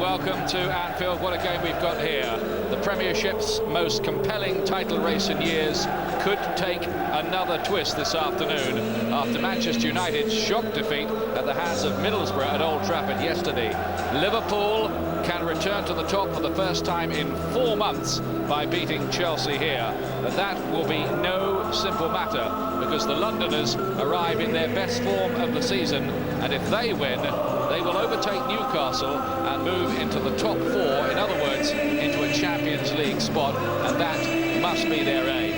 welcome to Anfield. What a game we've got here. The Premiership's most compelling title race in years could take another twist this afternoon after Manchester United's shock defeat at the hands of Middlesbrough at Old Trafford yesterday. Liverpool can return to the top for the first time in 4 months by beating Chelsea here. But that will be no simple matter because the Londoners arrive in their best form of the season, and if they win, they will overtake Newcastle and move into the top 4, in other words, into a Champions League spot, and that must be their aim.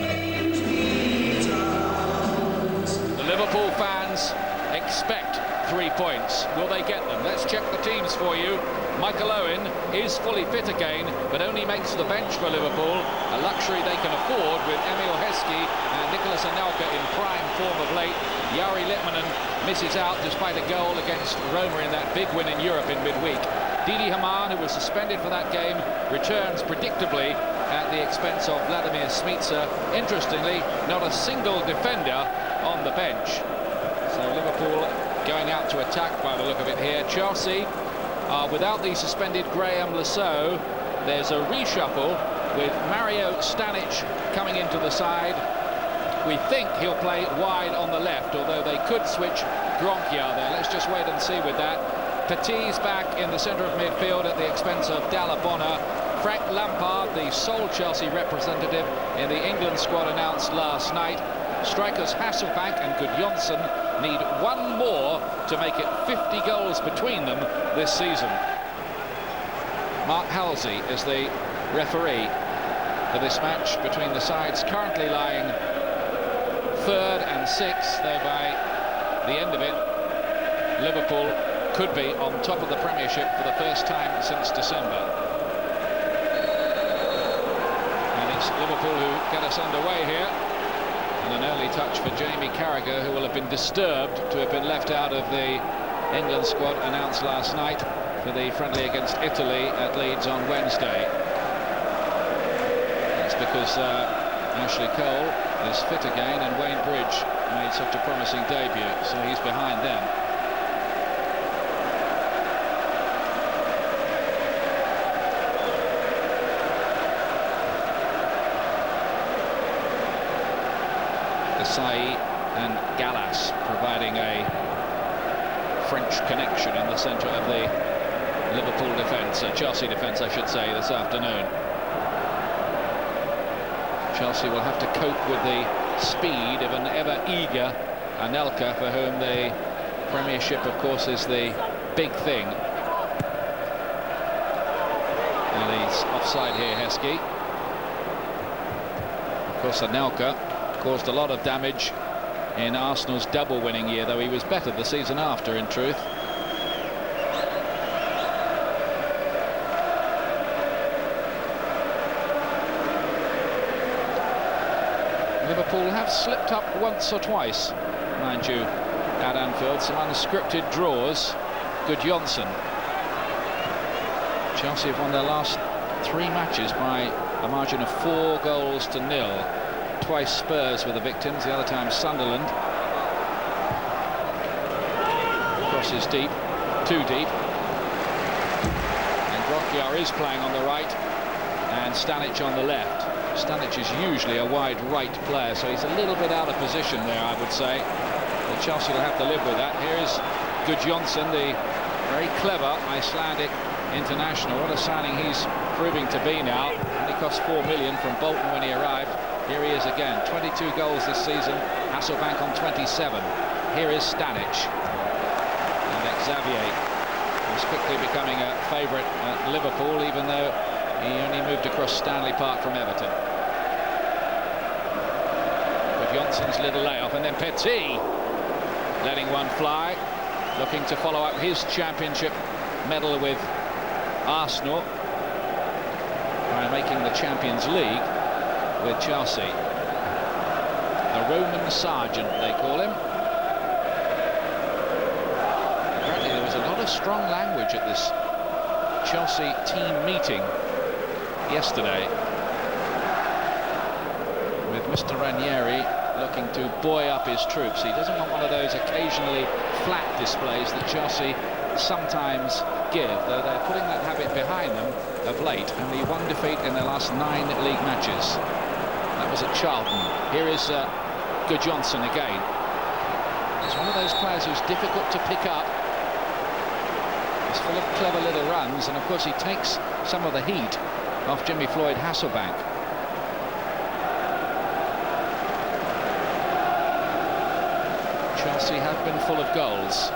The Liverpool fans expect 3 points. Will they get them? Let's check the teams for you. Michael Owen is fully fit again, but only makes the bench for Liverpool, a luxury they can afford with Emil Heskey and Nicolas Anelka in prime form of late. Jari Litmanen misses out despite a goal against Roma in that big win in Europe in midweek. Didi Hamann, who was suspended for that game, returns predictably at the expense of Vladimir Smicer. Interestingly, not a single defender on the bench. So Liverpool going out to attack by the look of it here. Chelsea are without the suspended Graham Lasso. There's a reshuffle with Mario Stanic coming into the side. We think he'll play wide on the left, although they could switch Gronkiar there. Let's just wait and see with that. Petit's back in the centre of midfield at the expense of Dallabonna. Frank Lampard, the sole Chelsea representative in the England squad, announced last night. Strikers Hasselbank and Gudjonsson need 1 more to make it 50 goals between them this season. Mark Halsey is the referee for this match between the sides, currently lying 3rd and 6th, though by the end of it, Liverpool could be on top of the Premiership for the first time since December. And it's Liverpool who get us underway here. And an early touch for Jamie Carragher, who will have been disturbed to have been left out of the England squad announced last night for the friendly against Italy at Leeds on Wednesday. That's because Ashley Cole is fit again, and Wayne Bridge made such a promising debut, so he's behind them. Asai and Gallas providing a French connection in the centre of the Liverpool defence, Chelsea defence I should say, this afternoon. Chelsea will have to cope with the speed of an ever-eager Anelka, for whom the Premiership of course is the big thing. And he's offside here, Heskey. Of course Anelka caused a lot of damage in Arsenal's double winning year, though he was better the season after, in truth. Liverpool have slipped up once or twice, mind you, at Anfield. Some unscripted draws. Gudjonsson. Chelsea have won their last 3 matches by a margin of 4 goals to 0. Twice Spurs were the victims, the other time Sunderland. Crosses deep, too deep. And Gronkiar is playing on the right, and Stanic on the left. Stanic is usually a wide right player, so he's a little bit out of position there, I would say. But Chelsea will have to live with that. Here is Gudjonsson, the very clever Icelandic international. What a signing he's proving to be now. Only cost 4 million from Bolton when he arrived. Here he is again, 22 goals this season, Hasselbank on 27. Here is Stanic. And Xavier is quickly becoming a favourite at Liverpool, even though he only moved across Stanley Park from Everton. But Jonsson's little layoff, and then Petit letting one fly, looking to follow up his championship medal with Arsenal by making the Champions League with Chelsea. The Roman Sergeant, they call him. Apparently there was a lot of strong language at this Chelsea team meeting yesterday, with Mr. Ranieri looking to buoy up his troops. He doesn't want one of those occasionally flat displays that Chelsea sometimes give, though they're putting that habit behind. behind them of late. Only one defeat in their last 9 league matches. That was at Charlton. Here is Johnson again. He's one of those players who's difficult to pick up. He's full of clever little runs, and of course he takes some of the heat off Jimmy Floyd Hasselbank. Chelsea have been full of goals.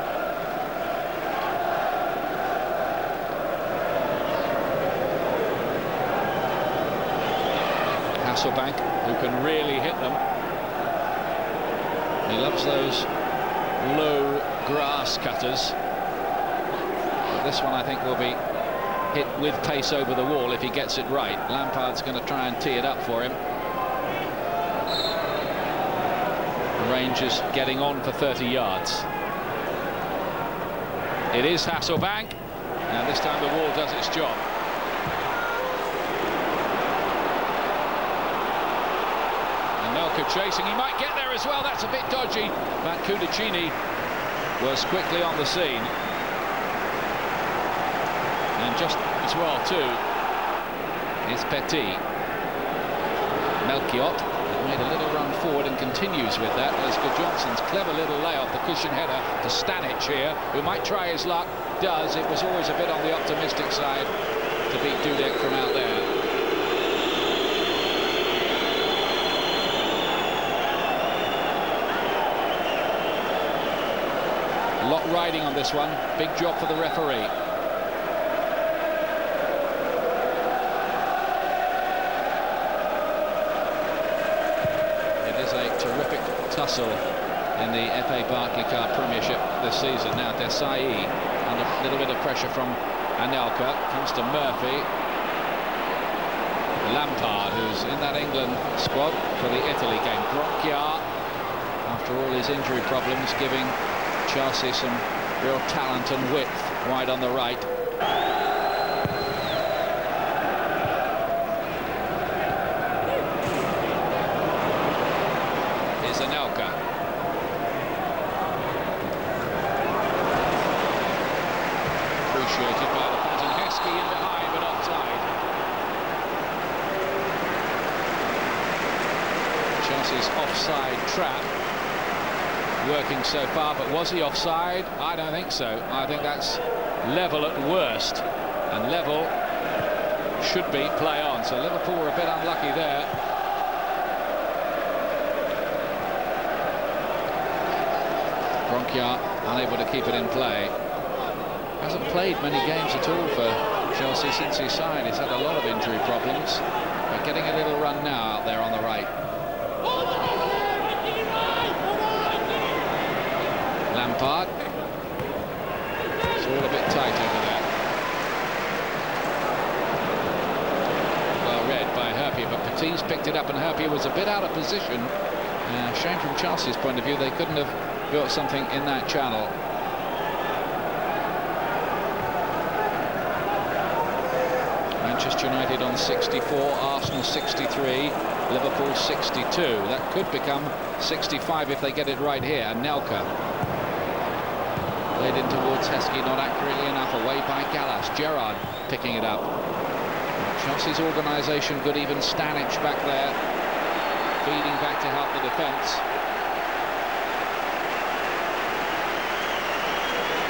Hasselbank, who can really hit them. He loves those low grass cutters. But this one, I think, will be hit with pace over the wall if he gets it right. Lampard's going to try and tee it up for him. The Rangers getting on for 30 yards. It is Hasselbank, and this time the wall does its job. Chasing, he might get there as well. That's a bit dodgy, but Cudicini was quickly on the scene, and just as well too is Petit. Melchiot made a little run forward and continues with that. There's Johnson's clever little layoff, the cushion header to Stanic here, who might try his luck. Does. It was always a bit on the optimistic side to beat Dudek from out there. A lot riding on this one. Big job for the referee. It is a terrific tussle in the FA Barclaycard Premiership this season. Now Desai under a little bit of pressure from Anelka. Comes to Murphy. Lampard, who's in that England squad for the Italy game. Bronchiar, after all his injury problems, giving Chelsea some real talent and width wide on the right. Here's Anelka. Appreciated by the fans, and Heskey in behind, but offside. Chelsea's offside trap working so far, but was he offside? I don't think so. I think that's level at worst, and level should be play on. So Liverpool were a bit unlucky there. Bronchiar unable to keep it in play. Hasn't played many games at all for Chelsea since he signed. He's had a lot of injury problems, but getting a little run now out there on the right. Lampard. It's all a bit tight over there. Well read by Herpia, but Petit's picked it up, and Herpia was a bit out of position. Shame from Chelsea's point of view, they couldn't have built something in that channel. Manchester United on 64, Arsenal 63, Liverpool 62. That could become 65 if they get it right here. Anelka. Played in towards Heskey, not accurately enough, away by Gallas. Gerrard picking it up. Chelsea's organisation good, even Stanic back there, feeding back to help the defence.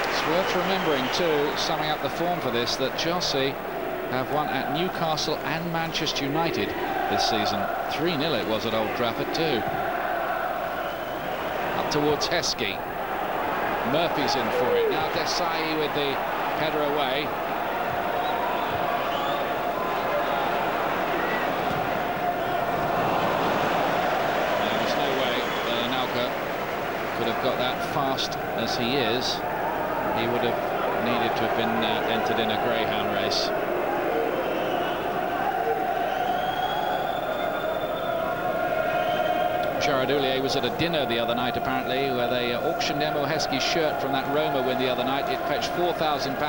It's worth remembering too, summing up the form for this, that Chelsea have won at Newcastle and Manchester United this season. 3-0 it was at Old Trafford too. Up towards Heskey. Murphy's in for it. Now Desai with the header away. There's no way that Anelka could have got that fast as he is. He would have needed to have been entered in a greyhound race. Gerrard was at a dinner the other night, apparently, where they auctioned Emo Heskey's shirt from that Roma win the other night. It fetched £4,000,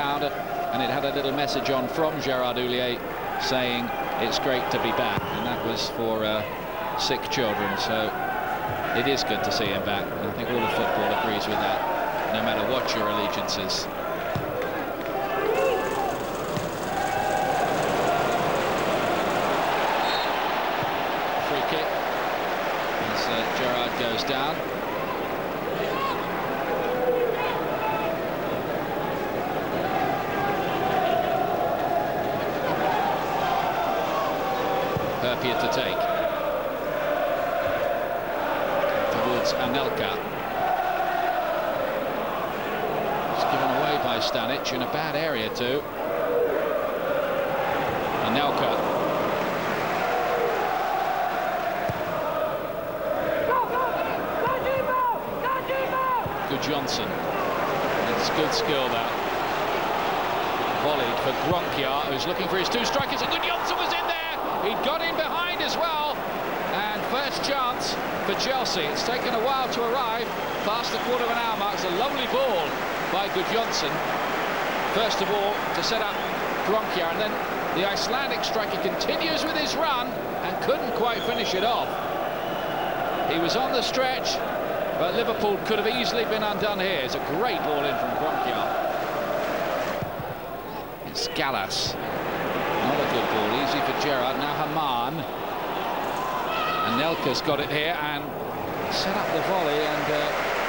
and it had a little message on from Gerard Houllier saying it's great to be back, and that was for sick children. So it is good to see him back, and I think all of football agrees with that, no matter what your allegiance is. goes down. Herpier to take. Towards Anelka. It's given away by Stanic in a bad area too. Anelka. Good Johnson. It's good skill that. Volleyed for Gronkia, who's looking for his two strikers, and Good Johnson was in there. He got in behind as well. And first chance for Chelsea. It's taken a while to arrive. Past the quarter of an hour mark. It's a lovely ball by Good Johnson. First of all, to set up Gronkia, and then the Icelandic striker continues with his run and couldn't quite finish it off. He was on the stretch, but Liverpool could have easily been undone here. It's a great ball in from Gronkia. It's Gallas. Another good ball, easy for Gerrard. Now Haman. Anelka's got it here and set up the volley, and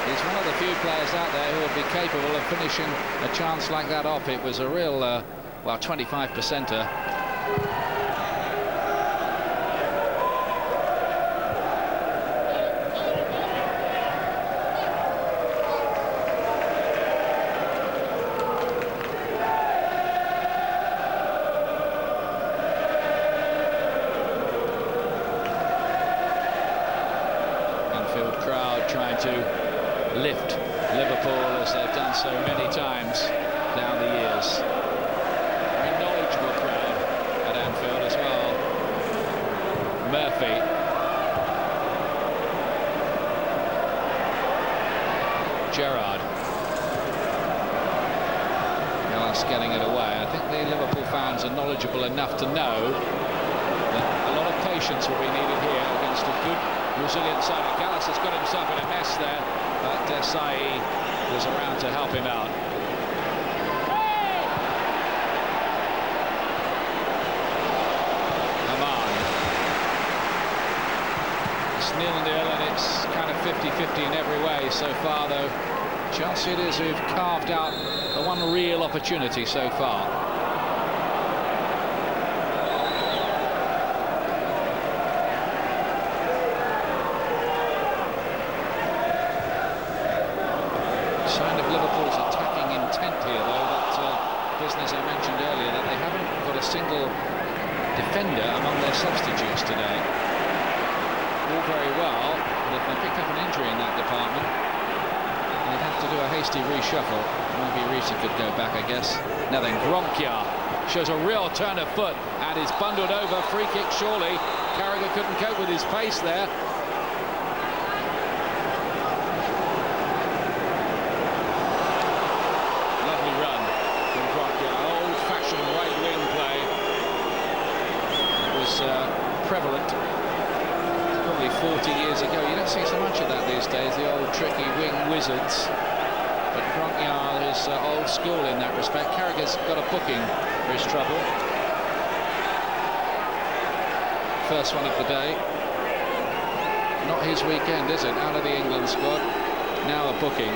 he's one of the few players out there who would be capable of finishing a chance like that off. It was a real, well, 25%er. Crowd trying to lift Liverpool as they've done so many times down the years. Very knowledgeable crowd at Anfield as well. Murphy. Gerrard. Gallas getting it away. I think the Liverpool fans are knowledgeable enough to know that a lot of patience will be needed here against a good Brazilian side. Gallas has got himself in a mess there, but Desai was around to help him out. Haman. It's 0-0 and it's kind of 50-50 in every way so far, though. Chelsea it is who've carved out the one real opportunity so far. Sign of Liverpool's attacking intent here, though, that business I mentioned earlier, that they haven't got a single defender among their substitutes today. All very well, but if they pick up an injury in that department, they'd have to do a hasty reshuffle. Maybe Risa could go back, I guess. Now then, Gronkia shows a real turn of foot and is bundled over. Free kick, surely. Carragher couldn't cope with his pace there. Prevalent probably 40 years ago. You don't see so much of that these days, the old tricky wing wizards, but Gronkia is old school in that respect. Carragher's got a booking for his trouble. First one of the day. Not his weekend, is it? Out of the England squad. Now a booking.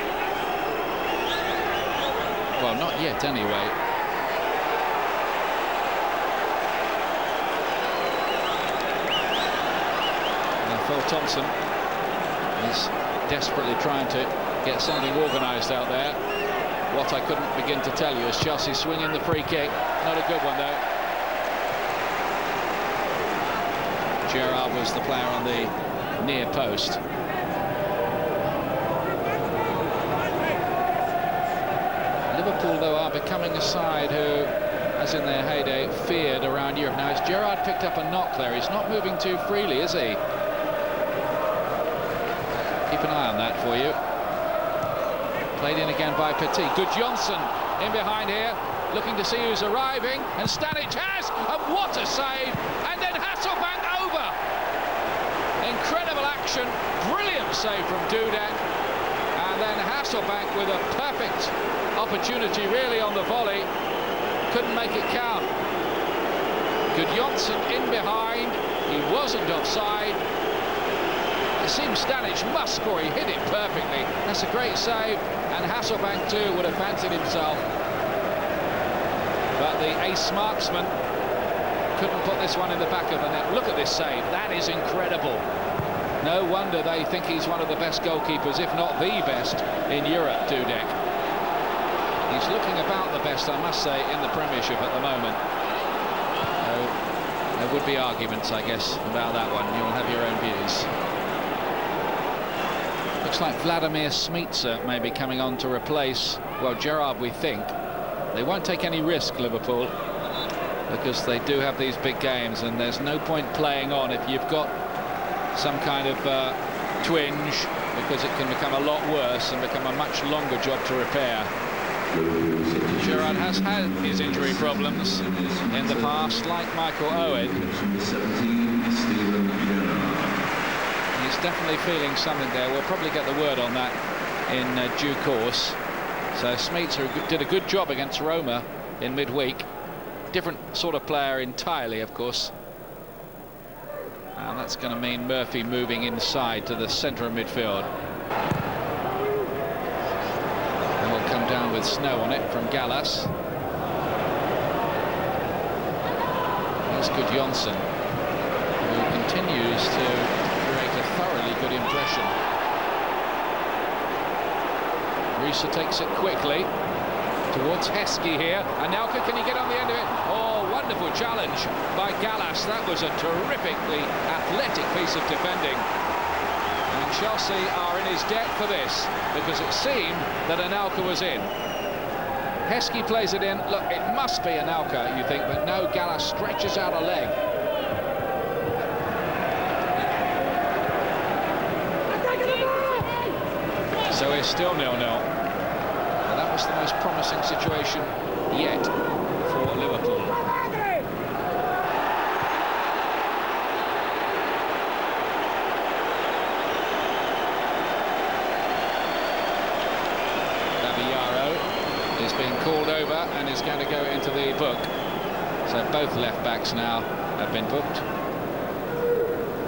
Well, not yet anyway. Phil Thompson is desperately trying to get something organised out there. What I couldn't begin to tell you is Chelsea swinging the free kick. Not a good one, though. Gerrard was the player on the near post. Liverpool, though, are becoming a side who, as in their heyday, feared around Europe. Now, has Gerrard picked up a knock there? He's not moving too freely, is he? Keep an eye on that for you. Played in again by Petit. Good Johnson in behind here, looking to see who's arriving, and Stanic has, and what a save! And then Hasselbank over. Incredible action, brilliant save from Dudek, and then Hasselbank with a perfect opportunity really on the volley, couldn't make it count. Good Johnson in behind, he wasn't offside. It seems Stanic must score. He hit it perfectly. That's a great save, and Hasselbank too would have fancied himself. But the ace marksman couldn't put this one in the back of the net. Look at this save. That is incredible. No wonder they think he's one of the best goalkeepers, if not the best, in Europe, Dudek. He's looking about the best, I must say, in the Premiership at the moment. There would be arguments, I guess, about that one. You'll have your own views. Looks like Vladimir Smicer may be coming on to replace, well, Gerrard, we think. They won't take any risk, Liverpool, because they do have these big games, and there's no point playing on if you've got some kind of twinge, because it can become a lot worse and become a much longer job to repair. Gerrard has had his injury problems in the past, like Michael Owen. He's definitely feeling something there. We'll probably get the word on that in due course. So Smicer did a good job against Roma in midweek. Different sort of player entirely, of course. And that's going to mean Murphy moving inside to the centre of midfield. And we'll come down with snow on it from Gallas. Here's Gudjonsson, who continues to create a thoroughly good impression. Riese takes it quickly towards Heskey here, and now can he get on the end of it? Oh, wonderful challenge by Gallas. That was a terrifically athletic piece of defending, and Chelsea are in his debt for this, because it seemed that Anelka was in. Heskey plays it in. Look, it must be Anelka, you think, but no, Gallas stretches out a leg. So it's still 0-0. That was the most promising situation yet for Liverpool. Abiyaro is being called over and is going to go into the book. So both left backs now have been booked.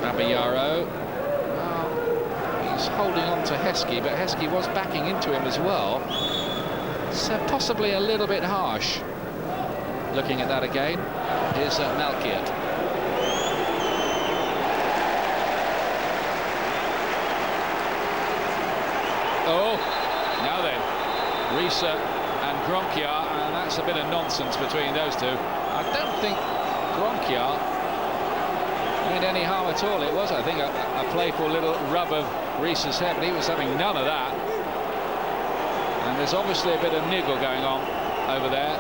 Abiyaro, well, he's holding on to Heskey, but Heskey was backing into him as well. So possibly a little bit harsh. Looking at that again, here's Malkiet. Oh, now then, Riese and Gronkiar, and that's a bit of nonsense between those two. I don't think Gronkiar made any harm at all. It was, I think, a playful little rub of Riese's head, but he was having none of that. And there's obviously a bit of niggle going on over there.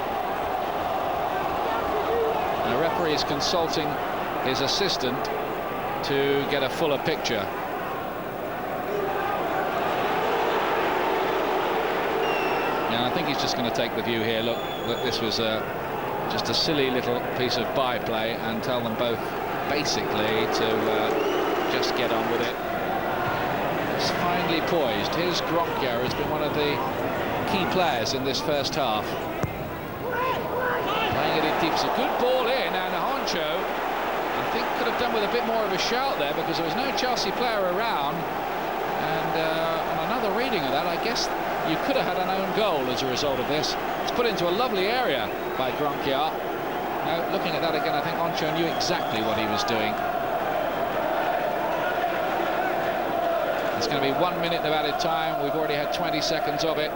The referee is consulting his assistant to get a fuller picture. Now I think he's just going to take the view here. Look, this was just a silly little piece of byplay, and tell them both basically to just get on with it. It's finely poised. Here's Gronkiar, has been one of the key players in this first half. Playing it in deep. It's a good ball in, and Honcho, I think, could have done with a bit more of a shout there, because there was no Chelsea player around. And on another reading of that, I guess you could have had an own goal as a result of this. It's put into a lovely area by Gronkiar. Now, looking at that again, I think Honcho knew exactly what he was doing. It's going to be 1 minute of added time. We've already had 20 seconds of it.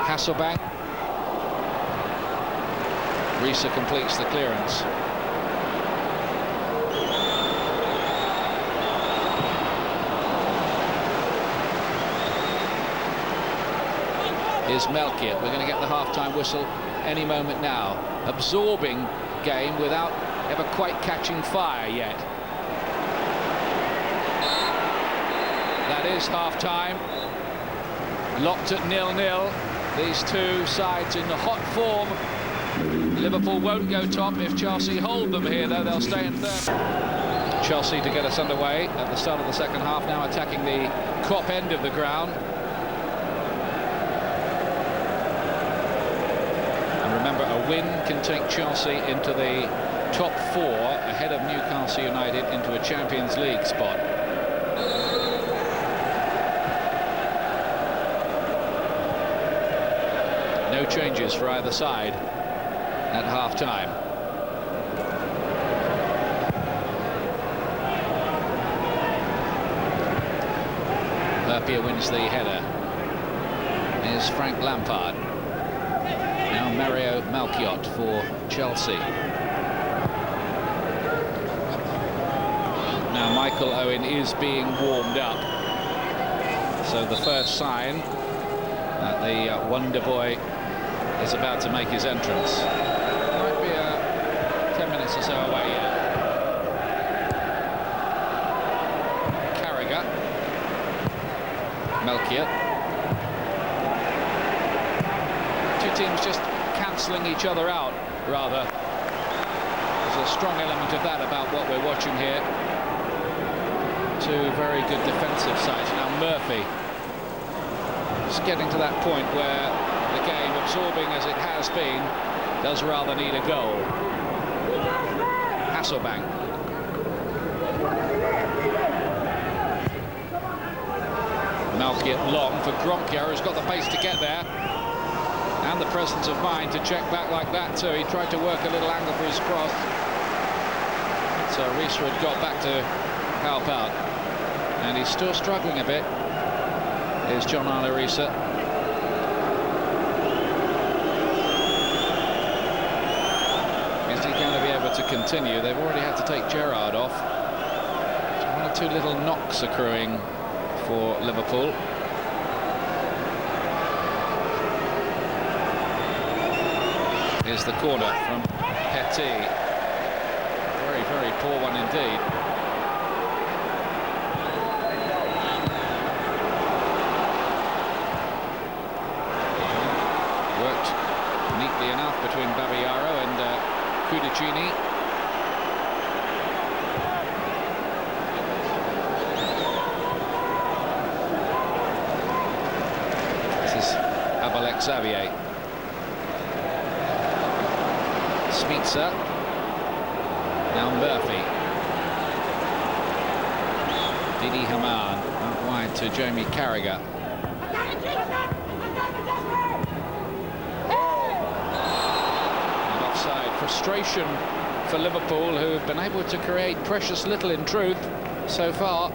Hasselbank. Riese completes the clearance. Here's Malkiet. We're going to get the half-time whistle any moment now. Absorbing game without ever quite catching fire yet. That is half-time. Locked at 0-0. These two sides in the hot form. Liverpool won't go top if Chelsea hold them here, though. They'll stay in third. Chelsea to get us underway at the start of the second half, now attacking the Kop end of the ground. And remember, a win can take Chelsea into the top 4 ahead of Newcastle United into a Champions League spot. No changes for either side at half-time. Berpier wins the header. Here's Frank Lampard. Now Mario Malchiot for Chelsea. Now Michael Owen is being warmed up. So the first sign that the Wonder Boy is about to make his entrance. Might be 10 minutes or so away yet. Carragher. Malchiot. Two teams just cancelling each other out, rather. There's a strong element of that about what we're watching here. Two very good defensive sides. Now Murphy just getting to that point where the game, absorbing as it has been, does rather need a goal. Hasselbank. Malchiot long for Gronkia, who's got the pace to get there. And the presence of mind to check back like that too. He tried to work a little angle for his cross. So Rieswood got back to help out. And he's still struggling a bit. Here's John Arnorisa. Is he going to be able to continue? They've already had to take Gerrard off. One or two little knocks accruing for Liverpool. Here's the corner from Petit. Very, very poor one indeed. Worked neatly enough between Babayaro and Cudicini. This is Abel Xavier. Smicer. Now Murphy. Didi Hamann out wide to Jamie Carragher. And offside. Frustration for Liverpool, who have been able to create precious little in truth so far.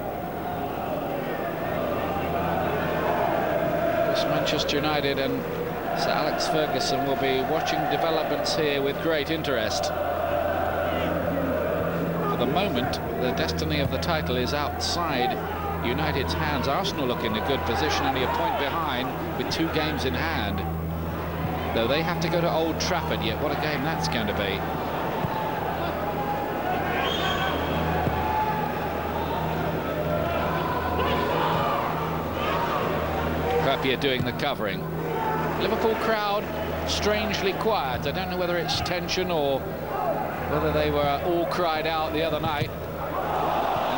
This Manchester United and Sir Alex Ferguson will be watching developments here with great interest. For the moment, the destiny of the title is outside United's hands. Arsenal look in a good position, only a point behind with 2 games in hand. Though they have to go to Old Trafford yet. What a game that's going to be. Berpier doing the covering. Liverpool crowd strangely quiet. I don't know whether it's tension or whether they were all cried out the other night in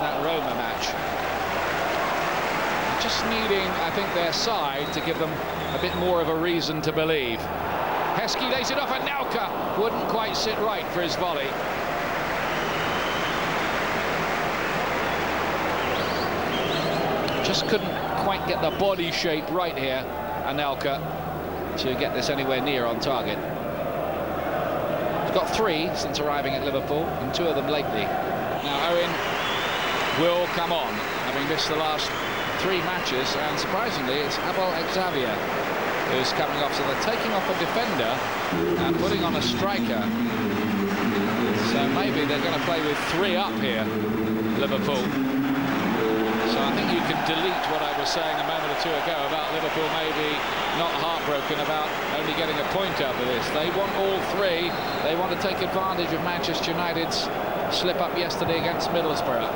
that Roma match. Just needing, I think, their side to give them a bit more of a reason to believe. Heskey lays it off, and Nauka wouldn't quite sit right for his volley. Just couldn't quite get the body shape right here, Anelka, to get this anywhere near on target. He's got 3 since arriving at Liverpool, and 2 of them lately. Now Owen will come on, having missed the last 3 matches, and surprisingly it's Abel Xavier who's coming off. So they're taking off a defender and putting on a striker. So maybe they're going to play with 3 up here, Liverpool. So I think you can delete what I was saying a moment or 2 ago about Liverpool maybe not heartbroken about only getting a point out of this. They want all 3. They want to take advantage of Manchester United's slip-up yesterday against Middlesbrough.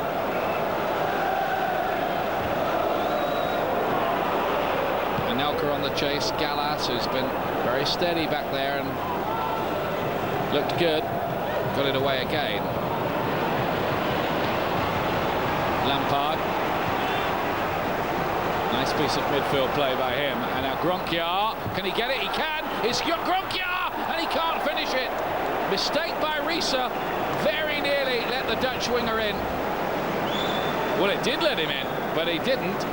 Anelka on the chase. Gallas, who's been very steady back there and looked good, got it away again. Lampard. Nice piece of midfield play by him. And now Gronkia, can he get it? He can! It's Gronkia! And he can't finish it! Mistake by Risa. Very nearly let the Dutch winger in. Well, it did let him in, but he didn't.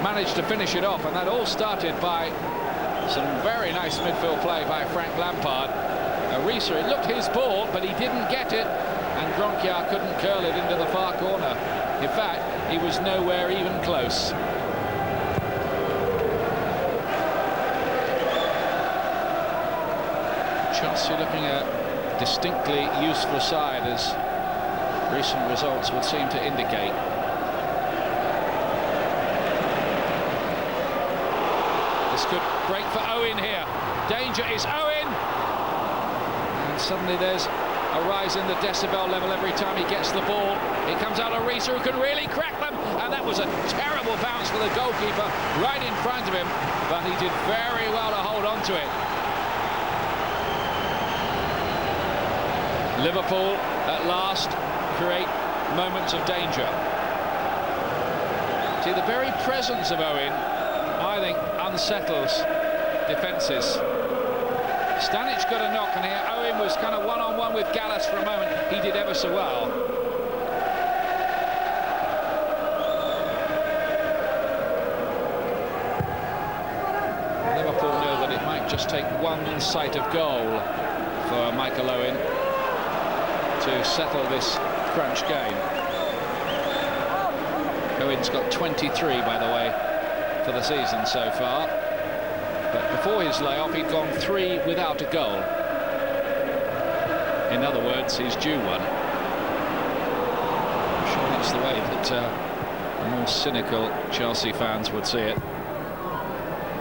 Managed to finish it off, and that all started by some very nice midfield play by Frank Lampard. Risa, it looked his ball, but he didn't get it, and Gronkiar couldn't curl it into the far corner. In fact, he was nowhere even close. Chelsea looking a distinctly useful side, as recent results would seem to indicate. This could break for Owen here. Danger is Owen! And suddenly there's a rise in the decibel level every time he gets the ball. It comes out of Risa, who can really crack them, and that was a terrible bounce for the goalkeeper right in front of him, but he did very well to hold on to it. Liverpool at last create moments of danger. See, the very presence of Owen, I think, unsettles defences. Stanic got a knock, and here Owen was kind of one-on-one with Gallas for a moment. He did ever so well. Liverpool know that it might just take one sight of goal for Michael Owen to settle this crunch game. Owen's got 23, by the way, for the season so far. But before his layoff, he'd gone 3 without a goal. In other words, he's due one. I'm sure that's the way that the more cynical Chelsea fans would see it.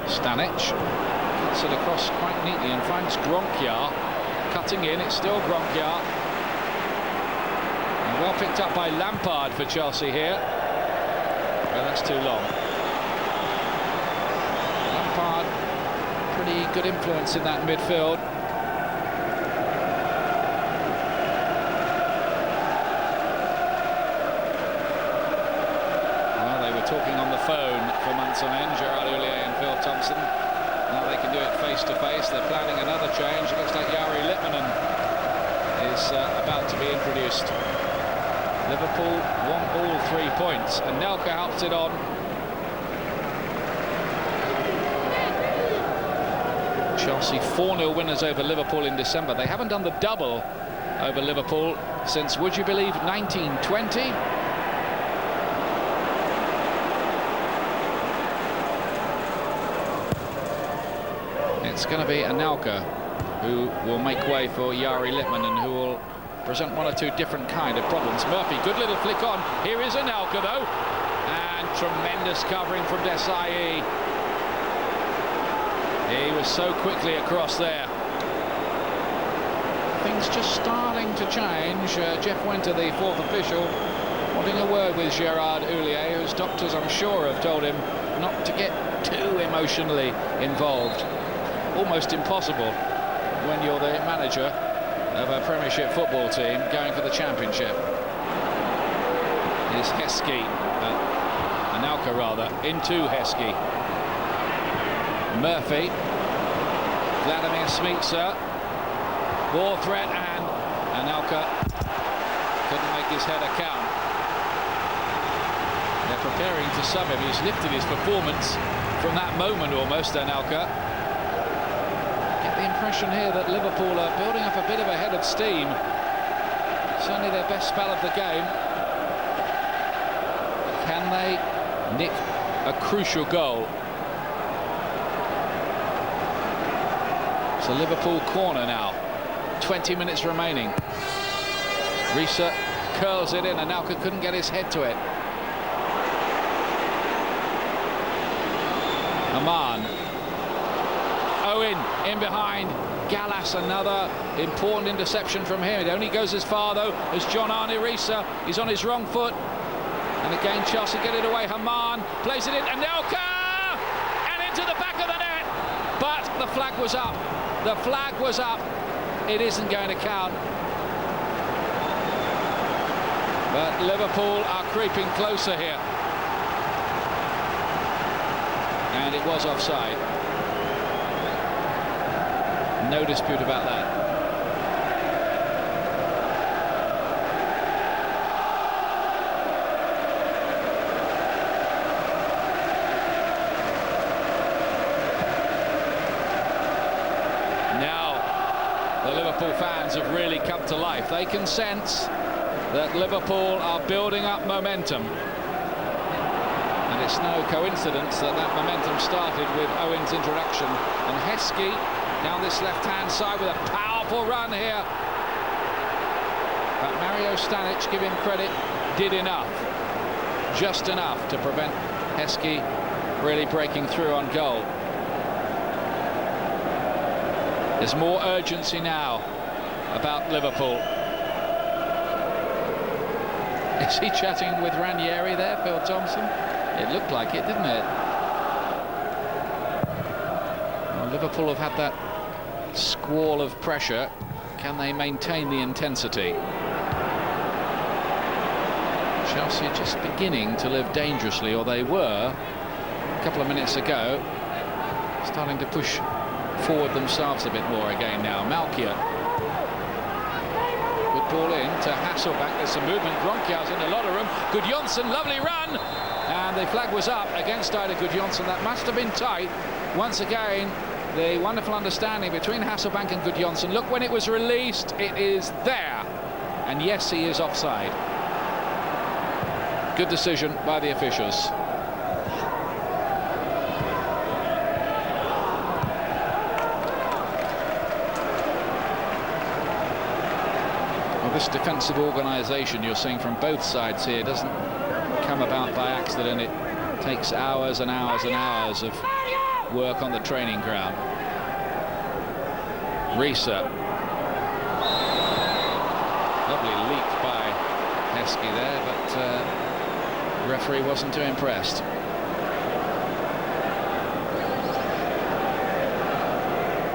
Stanic cuts it across quite neatly and finds Gronkiar cutting in. It's still Gronkiar. Well picked up by Lampard for Chelsea here. Well, that's too long. Lampard, pretty good influence in that midfield. Well, they were talking on the phone for months on end, Gerard Houllier and Phil Thompson. Now they can do it face to face. They're planning another change. It looks like Jari Litmanen is about to be introduced. Liverpool want all 3 points, and Nelka helps it on. Chelsea 4-0 winners over Liverpool in December. They haven't done the double over Liverpool since, would you believe, 1920? It's going to be Anelka who will make way for Jari Litmanen, who will present one or two different kind of problems. Murphy, good little flick on. Here is Anelka, though. And tremendous covering from Desai. He was so quickly across there. Things just starting to change. Jeff Winter, the 4th official, wanting a word with Gerard Houllier, whose doctors, I'm sure, have told him not to get too emotionally involved. Almost impossible when you're the manager of a Premiership football team going for the Championship. Is Heskey, Anelka rather, into Heskey. Murphy, Vladimir Smicer, ball threat, and Anelka couldn't make his header count. They're preparing to sub him. He's lifted his performance from that moment almost, Anelka. Get the impression here that Liverpool are building up a bit of a head of steam. Certainly their best spell of the game. Can they nick a crucial goal? It's a Liverpool corner now. 20 minutes remaining. Risa curls it in, and Anelka couldn't get his head to it. Aman. Owen in behind. Gallas, another important interception from him. It only goes as far, though, as John Arne Risa. He's on his wrong foot. And again, Chelsea get it away. Haman plays it in. Anelka! And into the back of the net. But the flag was up. The flag was up. It isn't going to count. But Liverpool are creeping closer here. And it was offside. No dispute about that. the Liverpool fans have really come to life. They can sense that Liverpool are building up momentum. And it's no coincidence that that momentum started with Owen's introduction. And Heskey down this left-hand side with a powerful run here. But Mario Stanic, give him credit, did enough. Just enough to prevent Heskey really breaking through on goal. There's more urgency now about Liverpool. Is he chatting with Ranieri there, Phil Thompson? It looked like it, didn't it? Well, Liverpool have had that squall of pressure. Can they maintain the intensity? Chelsea just beginning to live dangerously, or they were a couple of minutes ago, starting to push forward themselves a bit more again now. Malkia. Good ball in to Hasselbank. There's some movement. Gronkjar's in a lot of room. Gudjonsson, lovely run. And the flag was up against Ida Gudjonsson. That must have been tight. Once again, the wonderful understanding between Hasselbank and Gudjonsson. Look, when it was released, it is there. And yes, he is offside. Good decision by the officials. Well, this defensive organisation you're seeing from both sides here doesn't come about by accident. It takes hours and hours and hours of work on the training ground. Risa. Lovely leap by Heskey there, but the referee wasn't too impressed.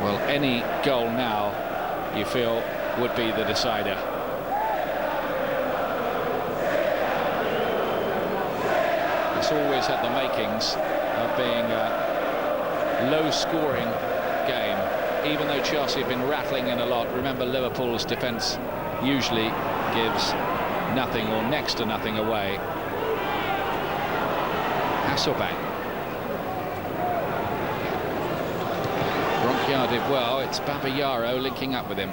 Well, any goal now, you feel, would be the decider. It's always had the makings of being a low-scoring game, even though Chelsea have been rattling in a lot. Remember, Liverpool's defence usually gives nothing or next to nothing away. Hasselbank. Gronkjar did well. It's Babayaro linking up with him.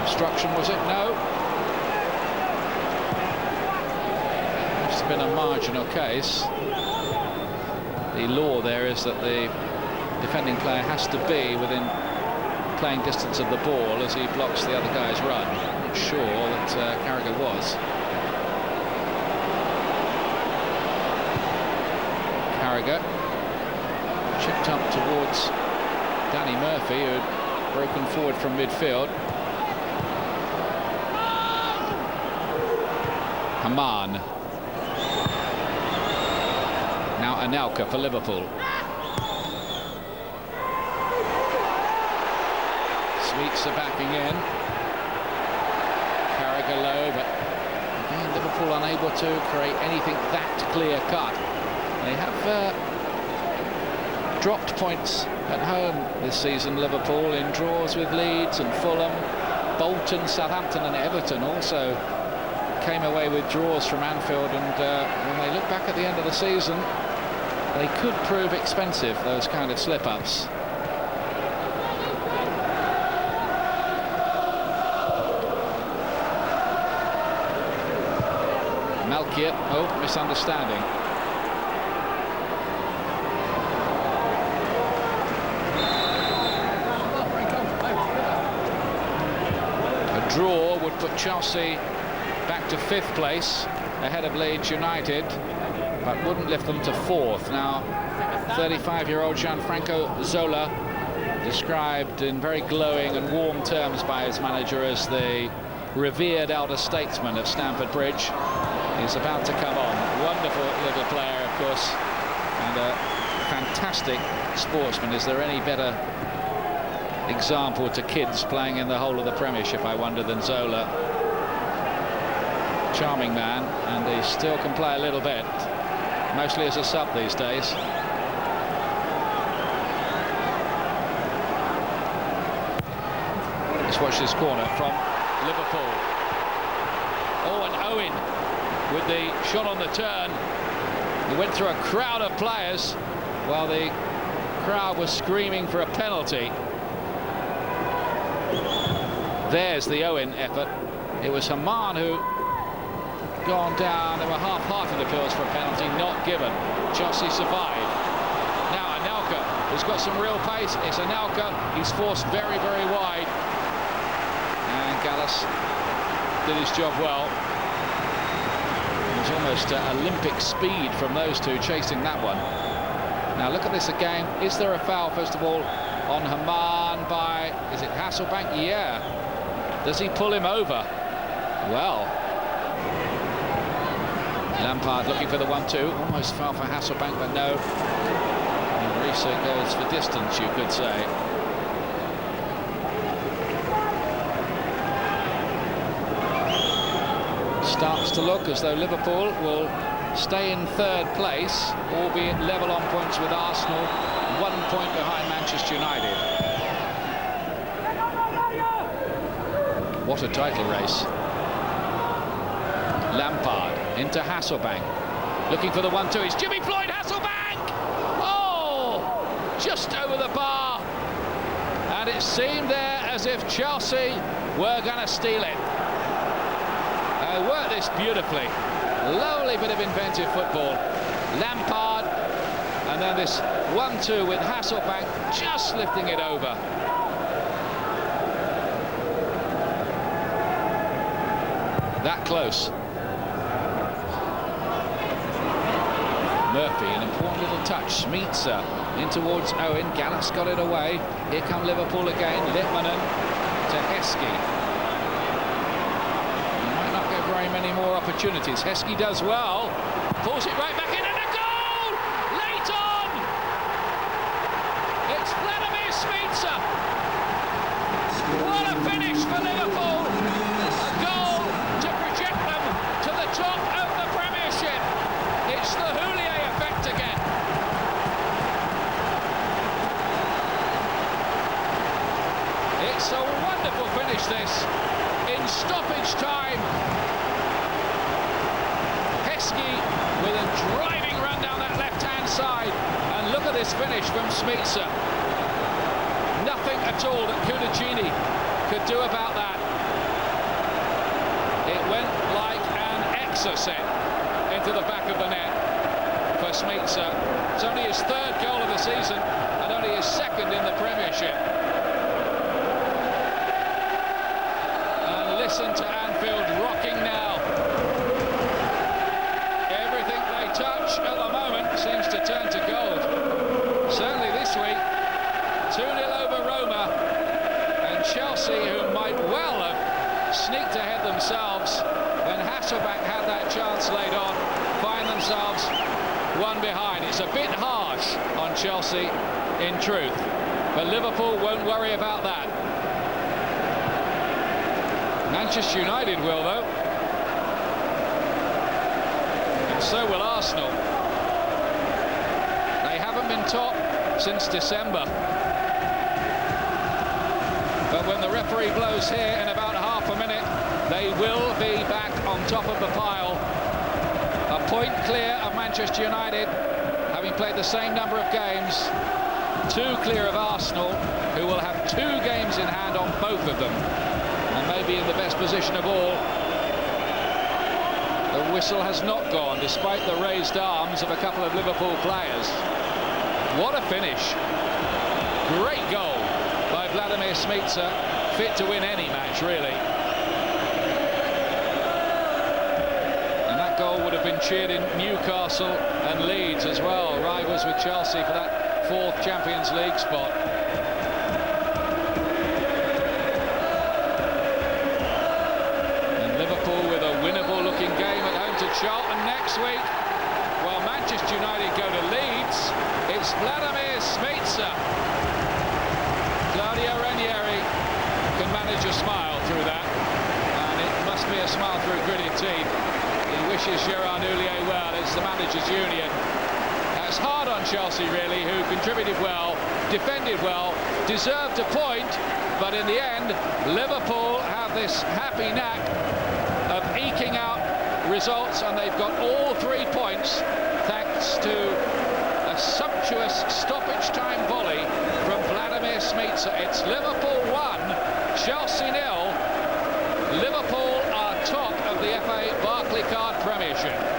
Obstruction, was it? No. Must have been a marginal case. The law there is that the defending player has to be within playing distance of the ball as he blocks the other guy's run. I'm not sure that Carragher was. Carragher chipped up towards Danny Murphy, who had broken forward from midfield. Haman. Now Anelka for Liverpool. Smicer backing in. Carragher low, but again Liverpool unable to create anything that clear cut. They have dropped points at home this season, Liverpool, in draws with Leeds and Fulham. Bolton, Southampton and Everton also came away with draws from Anfield, and when they look back at the end of the season, they could prove expensive, those kind of slip-ups. Malkia, oh, misunderstanding. A draw would put Chelsea back to 5th place, ahead of Leeds United, but wouldn't lift them to 4th. Now, 35-year-old Gianfranco Zola, described in very glowing and warm terms by his manager as the revered elder statesman of Stamford Bridge, is about to come on. Wonderful little player, of course, and a fantastic sportsman. Is there any better example to kids playing in the whole of the Premiership, I wonder, than Zola? Charming man, and he still can play a little bit, mostly as a sub these days. Let's watch this corner from Liverpool. Oh, and Owen with the shot on the turn. He went through a crowd of players while the crowd was screaming for a penalty. There's the Owen effort. It was Haman who gone down. There were half-hearted appeals for a penalty, not given. Chelsea survived. Now Anelka has got some real pace. It's Anelka. He's forced very, very wide. And Gallas did his job well. It was almost Olympic speed from those two chasing that one. Now look at this again. Is there a foul, first of all, on Haman by, is it Hasselbank? Yeah. Does he pull him over? Well, Lampard looking for the 1-2. Almost foul for Hasselbank, but no. Risa goes for distance, you could say. Starts to look as though Liverpool will stay in third place, albeit level on points with Arsenal, 1 point behind Manchester United. What a title race. Lampard into Hasselbank, looking for the 1-2. It's Jimmy Floyd Hasselbank! Oh! Just over the bar. And it seemed there as if Chelsea were going to steal it. They worked this beautifully. Lovely bit of inventive football. Lampard, and then this 1-2 with Hasselbank just lifting it over. That close. Murphy, an important little touch. Smicer in towards Owen. Gallas got it away. Here come Liverpool again. Litmanen to Heskey. Very many more opportunities. Heskey does well, pulls it right back in, and a goal! Late on! It's Vladimir Smicer. What a finish for Liverpool! A goal to project them to the top of the Premiership. It's the Houllier effect again. It's a wonderful finish, this, in stoppage time. With a driving run down that left-hand side, and look at this finish from Smicer. Nothing at all that Cudicini could do about that. It went like an exocet into the back of the net for Smicer. It's only his third goal of the season and only his second in the Premiership. And listen to Anfield rocking now. Touch at the moment seems to turn to gold. Certainly this week, 2-0 over Roma, and Chelsea, who might well have sneaked ahead themselves when Hasselbank had that chance laid on, find themselves one behind. It's a bit harsh on Chelsea, in truth, but Liverpool won't worry about that. Manchester United will, though. So will Arsenal. They haven't been top since December. But when the referee blows here in about half a minute, they will be back on top of the pile. A point clear of Manchester United, having played the same number of games. 2 clear of Arsenal, who will have 2 games in hand on both of them, and may be in the best position of all. The whistle has not gone, despite the raised arms of a couple of Liverpool players. What a finish. Great goal by Vladimir Smicer, fit to win any match, really. And that goal would have been cheered in Newcastle and Leeds as well, rivals with Chelsea for that 4th Champions League spot. And Liverpool with a winnable-looking game at home to Charlton next week. While Manchester United go to Leeds, it's Vladimir Smicer. Claudio Ranieri can manage a smile through that, and it must be a smile through gritted teeth. He wishes Gerard Houllier well. It's the managers' union. That's hard on Chelsea, really, who contributed well, defended well, deserved a point, but in the end, Liverpool have this happy knack of eking out results, and they've got all 3 points thanks to a sumptuous stoppage time volley from Vladimir Smicer. It's Liverpool 1, Chelsea 0. Liverpool are top of the FA Barclaycard Premiership.